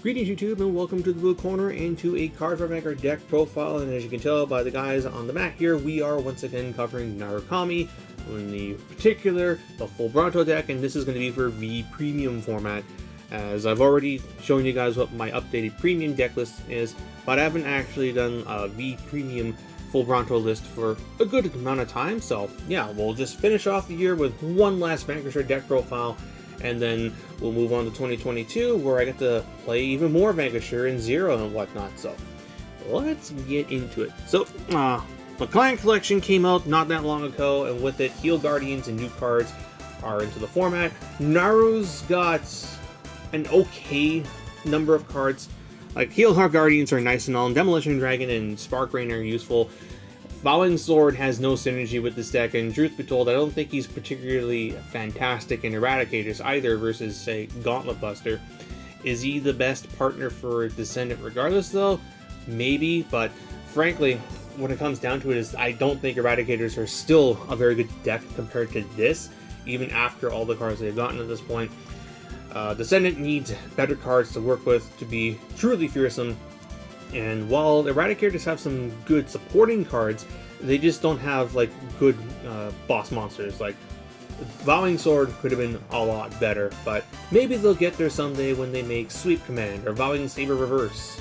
Greetings YouTube and welcome to the Blue Corner and to a Cardfight Vanguard deck profile, and as you can tell by the guys on the mat here, we are once again covering Narukami, in the particular the full Bronto deck, and this is going to be for V Premium format, as I've already shown you guys what my updated Premium deck list is, but I haven't actually done a V Premium full Bronto list for a good amount of time, so yeah, we'll just finish off the year with one last Vanquiser deck profile, and then we'll move on to 2022, where I get to play even more Vanquiser and Zero and whatnot. So let's get into it. So the Client Collection came out not that long ago, and with it, Heal Guardians and new cards are into the format. Naru's got an okay number of cards. Like Heal Guardians are nice and all, and Demolition Dragon and Spark Rain are useful. Vowing Sword has no synergy with this deck, and truth be told, I don't think he's particularly fantastic in Eradicators either versus, say, Gauntlet Buster. Is he the best partner for Descendant regardless, though? Maybe, but frankly, when it comes down to it, is I don't think Eradicators are still a very good deck compared to this, even after all the cards they've gotten at this point. Descendant needs better cards to work with to be truly fearsome. And while Eradicators have some good supporting cards, they just don't have like good boss monsters. Like Vowing Sword could have been a lot better, but maybe they'll get there someday when they make Sweep Command or Vowing Saber Reverse.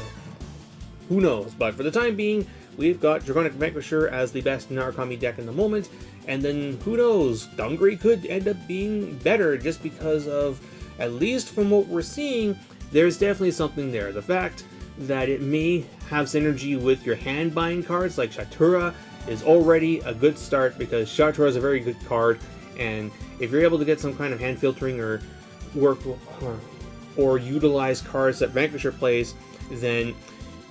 Who knows? But for the time being, we've got Dragonic Vanquiser as the best Narukami deck in the moment, and then who knows? Dungri could end up being better just because of, at least from what we're seeing, there's definitely something there. The fact that it may have synergy with your hand buying cards like Shatura is already a good start, because Shatura is a very good card, and if you're able to get some kind of hand filtering or work or utilize cards that Vanquiser plays, then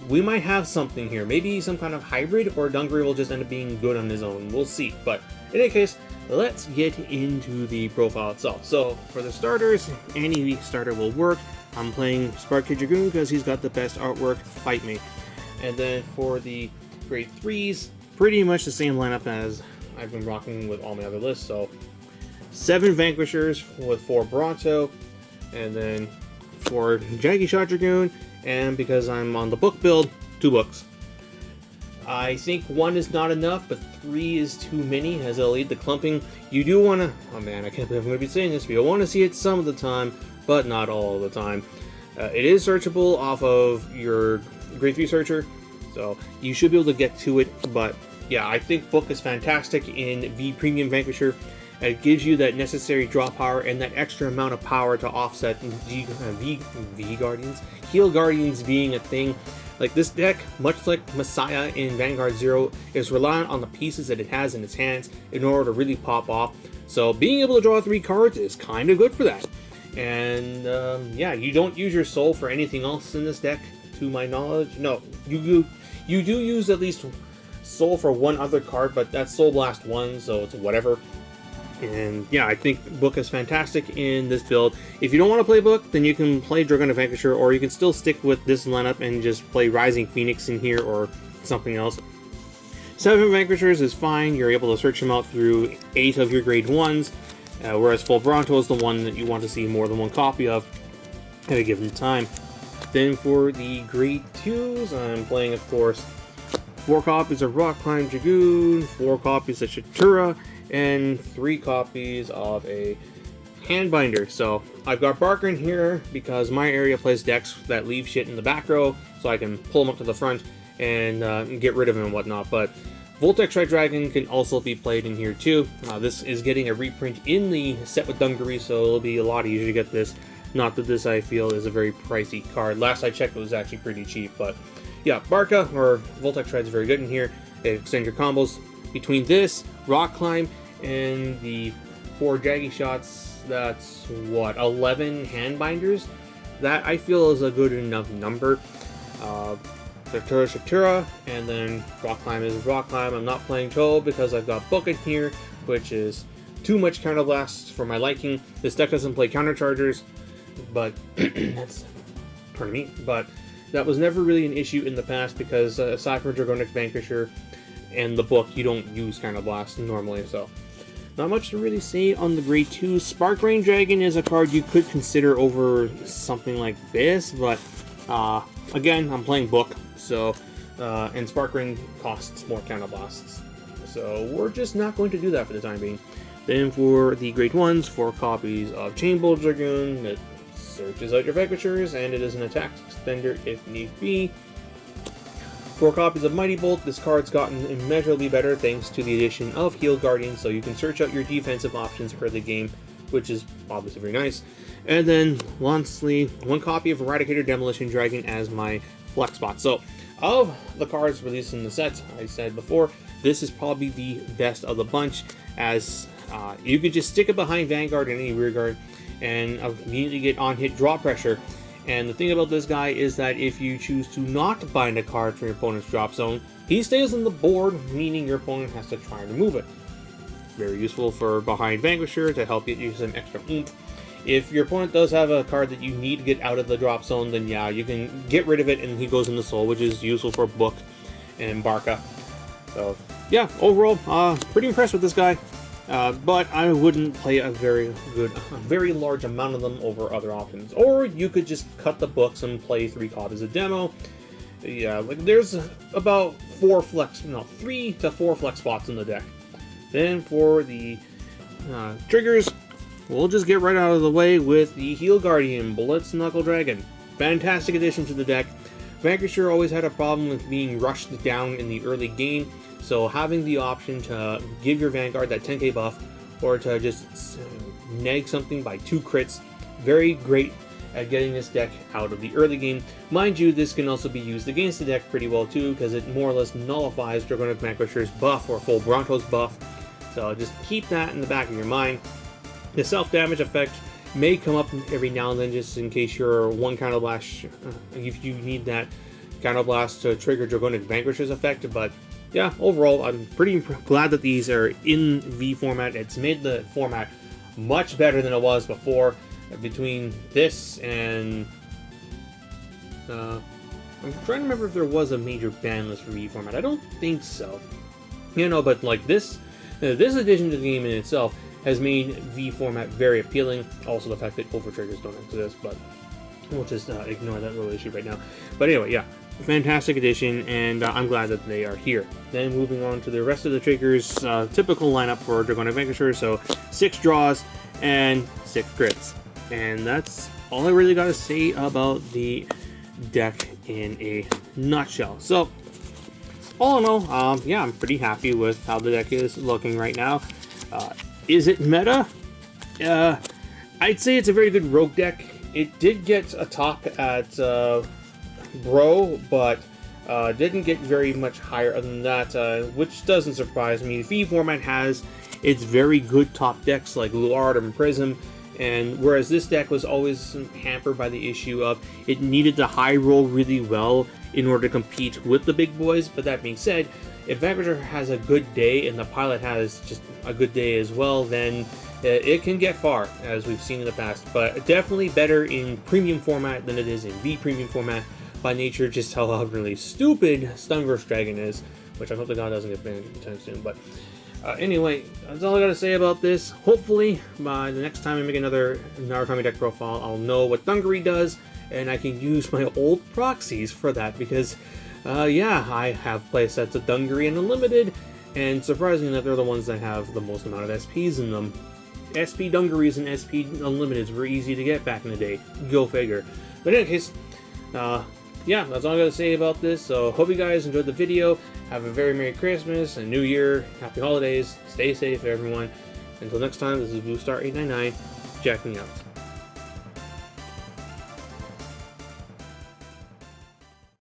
we might have something here. Maybe some kind of hybrid, or Dungri will just end up being good on his own. We'll see. But in any case, let's get into the profile itself. So for the starters, any starter will work. I'm playing Spark Dragoon because he's got the best artwork, Fight Me. And then for the grade 3s, pretty much the same lineup as I've been rocking with all my other lists. So 7 Vanquishers with 4 Bronto, and then 4 Jaggy Shot Dragoon, and because I'm on the book build, 2 books. I think 1 is not enough, but 3 is too many, as it'll lead to clumping. You do want to, oh man, I can't believe I'm going to be saying this, but you'll want to see it some of the time, but not all of the time. It is searchable off of your grade 3 searcher, so you should be able to get to it. But yeah, I think book is fantastic in V Premium Vanquiser. It gives you that necessary draw power and that extra amount of power to offset V Guardians, Heal Guardians being a thing. Like this deck, much like Messiah in Vanguard 0, is reliant on the pieces that it has in its hands in order to really pop off. So being able to draw 3 cards is kind of good for that. And yeah, you don't use your soul for anything else in this deck, to my knowledge. No, you do use at least soul for one other card, but that's Soul Blast 1, so it's whatever. And yeah, I think book is fantastic in this build. If you don't want to play book, then you can play Dragonic Vanquiser, or you can still stick with this lineup and just play Rising Phoenix in here or something else. 7 Vanquishers is fine. You're able to search them out through 8 of your grade 1s. Whereas Full Bronto is the one that you want to see more than one copy of at a given time. Then for the grade 2s, I'm playing, of course, 4 copies of Rock Climb Dragoon, 4 copies of Shatura, and 3 copies of a Handbinder. So I've got Barker in here because my area plays decks that leave shit in the back row, so I can pull them up to the front and get rid of them and whatnot. But Voltex Red Dragon can also be played in here too. This is getting a reprint in the set with Dungri, so it'll be a lot easier to get this. Not that this, I feel, is a very pricey card. Last I checked, it was actually pretty cheap, but yeah, Barca or Voltex Red is very good in here. They extend your combos. Between this, Rock Climb, and the 4 Jaggy Shots, that's what, 11 Handbinders? That I feel is a good enough number. Shatura, and then Rock Climb is Rock Climb. I'm not playing Cho because I've got Book in here, which is too much counterblast for my liking. This deck doesn't play counterchargers, but that's, pardon me, but that was never really an issue in the past because aside from Dragonic Vanquiser and the book, you don't use counterblast normally, so not much to really say on the grade 2. Spark Rain Dragon is a card you could consider over something like this, but Again, I'm playing Book, so and Spark Ring costs more counterblasts, so we're just not going to do that for the time being. Then for the Great Ones, 4 copies of Chainbolt Dragoon that searches out your Vanquishers, and it is an attack extender if need be. 4 copies of Mighty Bolt. This card's gotten immeasurably better thanks to the addition of Heal Guardian, so you can search out your defensive options for the game, which is obviously very nice. And then, lastly, 1 copy of Eradicator Demolition Dragon as my flex spot. So, of the cards released in the set, I said before, this is probably the best of the bunch, as you could just stick it behind Vanguard and any rear guard and immediately get on-hit draw pressure. And the thing about this guy is that if you choose to not bind a card from your opponent's drop zone, he stays on the board, meaning your opponent has to try and remove it. Very useful for behind Vanquisher to help get you some extra oomph. If your opponent does have a card that you need to get out of the drop zone, then yeah, you can get rid of it and he goes into Soul, which is useful for Book and Barca. So yeah, overall, pretty impressed with this guy. But I wouldn't play a very large amount of them over other options. Or you could just cut the books and play 3 copies of demo. Yeah, like there's about 3 to 4 flex spots in the deck. Then for the triggers, we'll just get right out of the way with the Heal Guardian Blitz Knuckle Dragon. Fantastic addition to the deck. Vanquisher always had a problem with being rushed down in the early game, so having the option to give your Vanguard that 10k buff, or to just neg something by 2 crits, very great at getting this deck out of the early game. Mind you, this can also be used against the deck pretty well too, because it more or less nullifies Dragonic Vanquisher's buff or Full Bronto's buff, so just keep that in the back of your mind. The self-damage effect may come up every now and then just in case you're one counterblast, if you need that counterblast to trigger Dragonic Vanquisher's effect, but yeah, overall, I'm pretty glad that these are in V format. It's made the format much better than it was before. Between this and... I'm trying to remember if there was a major ban list for V format. I don't think so. You know, but like this addition to the game in itself has made V format very appealing. Also the fact that over triggers don't exist, but we'll just ignore that little issue right now. But anyway, yeah. Fantastic addition, and I'm glad that they are here. Then moving on to the rest of the triggers, typical lineup for Dragonic Vanquisher, so 6 draws and 6 crits. And that's all I really got to say about the deck in a nutshell. So, all in all, yeah, I'm pretty happy with how the deck is looking right now. Is it meta? I'd say it's a very good rogue deck. It did get a top at Bro, but didn't get very much higher than that, which doesn't surprise me. V format has its very good top decks like Luard and Prism, and whereas this deck was always hampered by the issue of it needed to high roll really well in order to compete with the big boys. But that being said, if Vanquiser has a good day and the pilot has just a good day as well, then it can get far, as we've seen in the past. But definitely better in premium format than it is in V premium format. By nature, just how really stupid Stunverse Dragon is, which I hope the god doesn't get banned anytime soon. But anyway, that's all I gotta say about this. Hopefully, by the next time I make another Narukami deck profile, I'll know what Dungaree does, and I can use my old proxies for that, because, yeah, I have playsets of Dungaree and Unlimited, and surprisingly enough, they're the ones that have the most amount of SPs in them. SP Dungarees and SP Unlimiteds were easy to get back in the day. Go figure. But in any case, yeah, that's all I gotta say about this. So hope you guys enjoyed the video. Have a very Merry Christmas and New Year. Happy holidays. Stay safe, everyone. Until next time, this is BlueStar899, checking out.